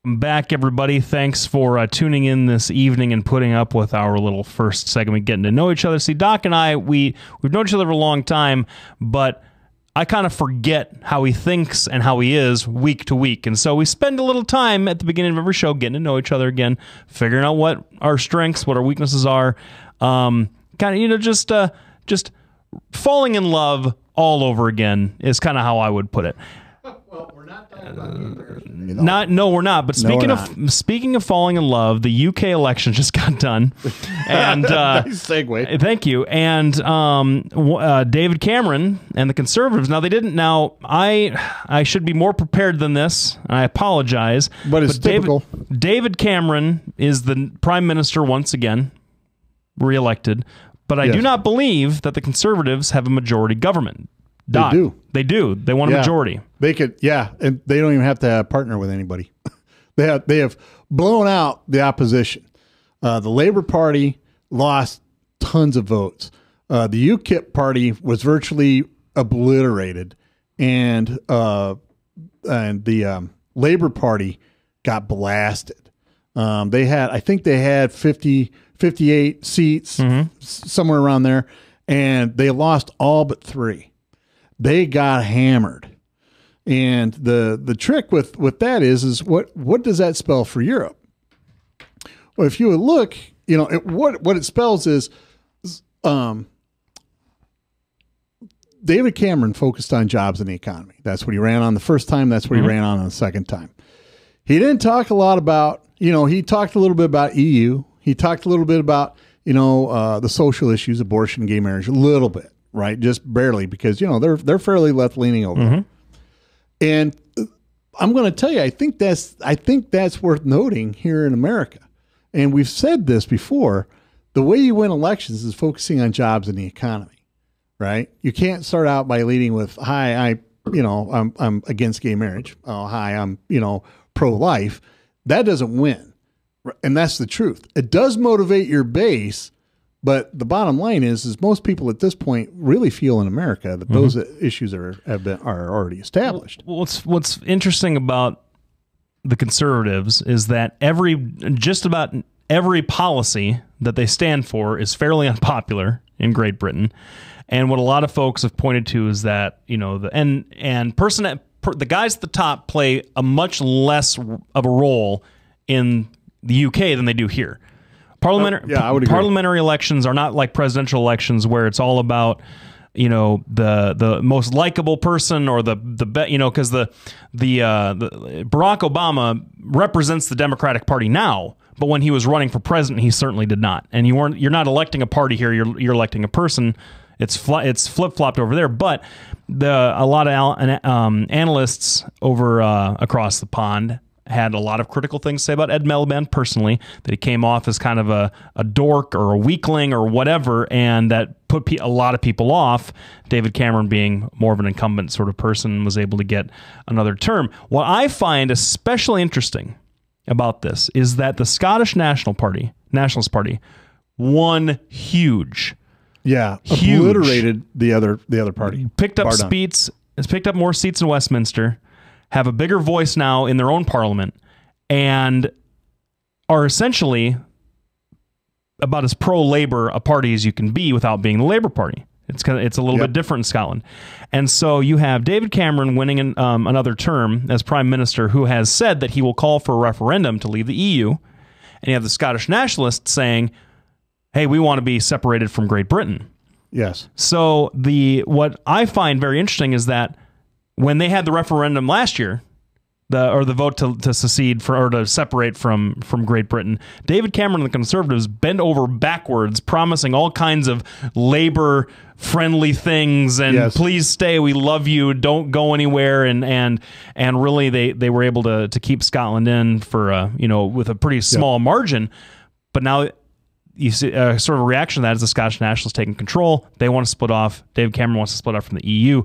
I'm back, everybody. Thanks for tuning in this evening and putting up with our little first segment, getting to know each other. See, Doc and I, we've known each other for a long time, but I kind of forget how he thinks and how he is week to week. And so we spend a little time at the beginning of every show getting to know each other again, figuring out what our strengths, what our weaknesses are, kind of, just falling in love all over again is kind of how I would put it. Well, we're not talking about you, No, we're not. But speaking of falling in love, the UK election just got done, and nice segue. Thank you. And David Cameron and the Conservatives. Now they didn't. Now I should be more prepared than this. I apologize. But it's typical. David Cameron is the Prime Minister once again, reelected. But I do not believe that the Conservatives have a majority government. They do. They do. They want a majority. They could, and they don't even have to partner with anybody. They have blown out the opposition. The Labour Party lost tons of votes. The UKIP party was virtually obliterated, and the Labour Party got blasted. I think they had 58 seats, somewhere around there, and they lost all but 3. They got hammered. And the trick with that is what does that spell for Europe? Well, if you would look, what it spells is David Cameron focused on jobs and the economy. That's what he ran on the first time. That's what he ran on the second time. He didn't talk a lot about, he talked a little bit about EU. He talked a little bit about, the social issues, abortion, gay marriage, a little bit. Right, just barely, because they're fairly left leaning over there. And I'm going to tell you, I think that's worth noting here in America. And we've said this before: the way you win elections is focusing on jobs and the economy. Right? You can't start out by leading with, "Hi, I'm against gay marriage." "Oh, hi, I'm pro-life." That doesn't win, and that's the truth. It does motivate your base. But the bottom line is most people at this point really feel in America that those issues are already established. What's interesting about the Conservatives is that just about every policy that they stand for is fairly unpopular in Great Britain, and what a lot of folks have pointed to is that the guys at the top play a much less of a role in the UK than they do here. Parliamentary elections are not like presidential elections where it's all about the most likable person or because the Barack Obama represents the Democratic Party now, but when he was running for president, he certainly did not. And you're not electing a party here; you're electing a person. It's flip-flopped over there. But a lot of analysts over across the pond had a lot of critical things to say about Ed Miliband personally, that he came off as kind of a dork or a weakling or whatever, and that put a lot of people off. David Cameron, being more of an incumbent sort of person, was able to get another term. What I find especially interesting about this is that the Scottish Nationalist Party won huge. Yeah, obliterated the other party. Picked up more seats in Westminster, have a bigger voice now in their own parliament, and are essentially about as pro-labor a party as you can be without being the Labour Party. It's a little bit different in Scotland. And so you have David Cameron winning another term as Prime Minister, who has said that he will call for a referendum to leave the EU. And you have the Scottish Nationalists saying, hey, we want to be separated from Great Britain. Yes. So what I find very interesting is that when they had the referendum last year, the vote to secede or to separate from Great Britain, David Cameron and the Conservatives bent over backwards, promising all kinds of labor-friendly things and please stay, we love you, don't go anywhere, and really they were able to keep Scotland in for with a pretty small margin. But now you see sort of a reaction to that is the Scottish Nationalists taking control. They want to split off. David Cameron wants to split off from the EU.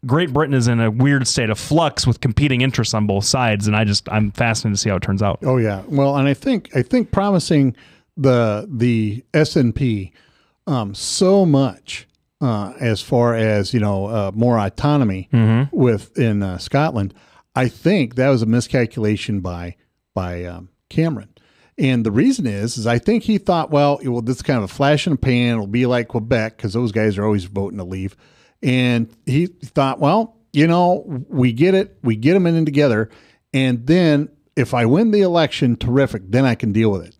Great Britain is in a weird state of flux with competing interests on both sides, and I'm fascinated to see how it turns out. Oh yeah, well, and I think promising the SNP so much as far as more autonomy within Scotland, I think that was a miscalculation by Cameron. And the reason is I think he thought, well, this is kind of a flash in the pan. It'll be like Quebec because those guys are always voting to leave. And he thought, well, we get it. We get them in together. And then if I win the election, terrific, then I can deal with it.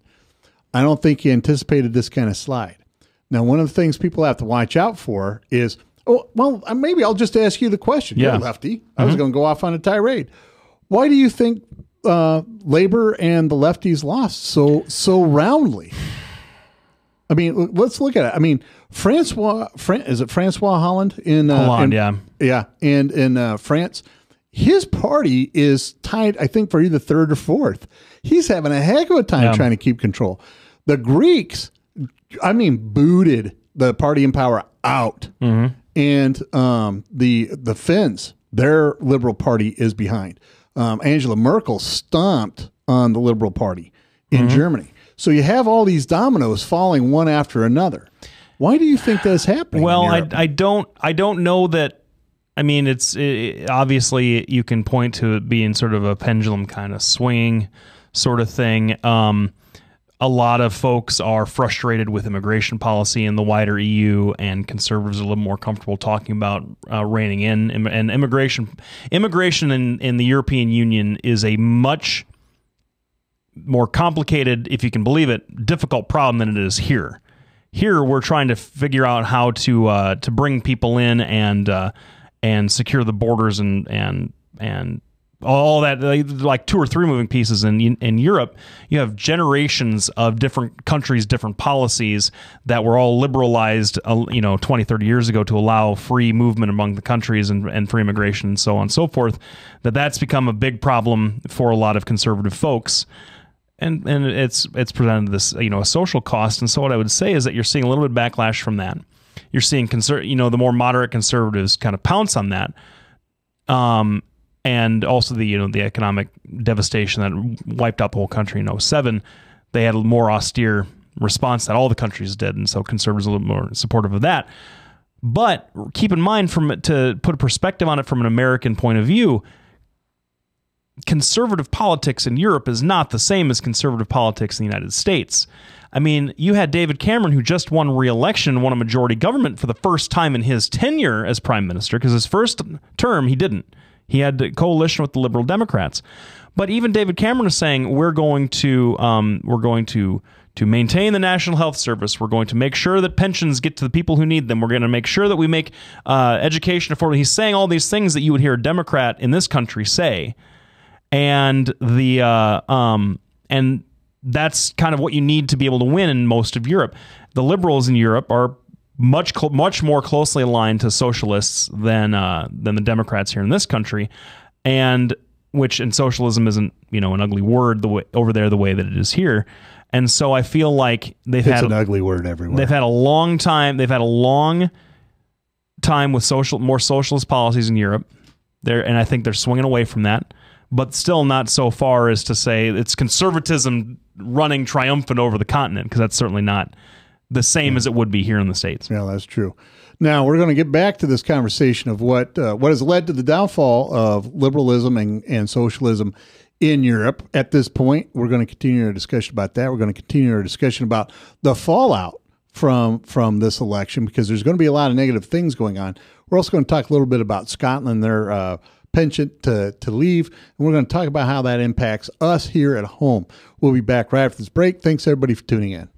I don't think he anticipated this kind of slide. Now, one of the things people have to watch out for is, maybe I'll just ask you the question. Yeah. You're Lefty. I was going to go off on a tirade. Why do you think Labor and the lefties lost so roundly? I mean, let's look at it. I mean, Francois Hollande in Hollande, yeah, and in France, his party is tied, I think, for either third or fourth. He's having a heck of a time trying to keep control. The Greeks, booted the party in power out, and the Finns, their liberal party is behind. Angela Merkel stomped on the Liberal Party in Germany. So you have all these dominoes falling one after another. Why do you think that's happening? Well, I don't know that. I mean, obviously you can point to it being sort of a pendulum kind of swinging sort of thing. A lot of folks are frustrated with immigration policy in the wider EU, and conservatives are a little more comfortable talking about reining in. And immigration in the European Union is a much more complicated, if you can believe it, difficult problem than it is here. Here, we're trying to figure out how to bring people in and secure the borders and all that, like 2 or 3 moving pieces. In Europe, you have generations of different countries, different policies that were all liberalized 20, 30 years ago to allow free movement among the countries and free immigration and so on and so forth. That's become a big problem for a lot of conservative folks. And it's presented this a social cost. And so what I would say is that you're seeing a little bit of backlash from that. You're seeing the more moderate conservatives kind of pounce on that. And also the economic devastation that wiped out the whole country in 2007, they had a more austere response that all the countries did, and so conservatives are a little more supportive of that. But keep in mind, to put a perspective on it from an American point of view, conservative politics in Europe is not the same as conservative politics in the United States. I mean, you had David Cameron, who just won re-election, won a majority government for the first time in his tenure as prime minister, because his first term he didn't. He had a coalition with the Liberal Democrats. But even David Cameron is saying we're going to maintain the National Health Service. We're going to make sure that pensions get to the people who need them. We're going to make sure that we make education affordable. He's saying all these things that you would hear a Democrat in this country say, and and that's kind of what you need to be able to win in most of Europe. The liberals in Europe are much more closely aligned to socialists than the Democrats here in this country, and socialism isn't an ugly word the way over there the way that it is here. And so I feel like it's an ugly word everywhere. They've had a long time. They've had a long time with more socialist policies in Europe. And I think they're swinging away from that, but still not so far as to say it's conservatism running triumphant over the continent, because that's certainly not the same as it would be here in the States. Yeah, that's true. Now, we're going to get back to this conversation of what has led to the downfall of liberalism and socialism in Europe. At this point, we're going to continue our discussion about that. We're going to continue our discussion about the fallout from this election, because there's going to be a lot of negative things going on. We're also going to talk a little bit about Scotland, their penchant to leave, and we're going to talk about how that impacts us here at home. We'll be back right after this break. Thanks, everybody, for tuning in.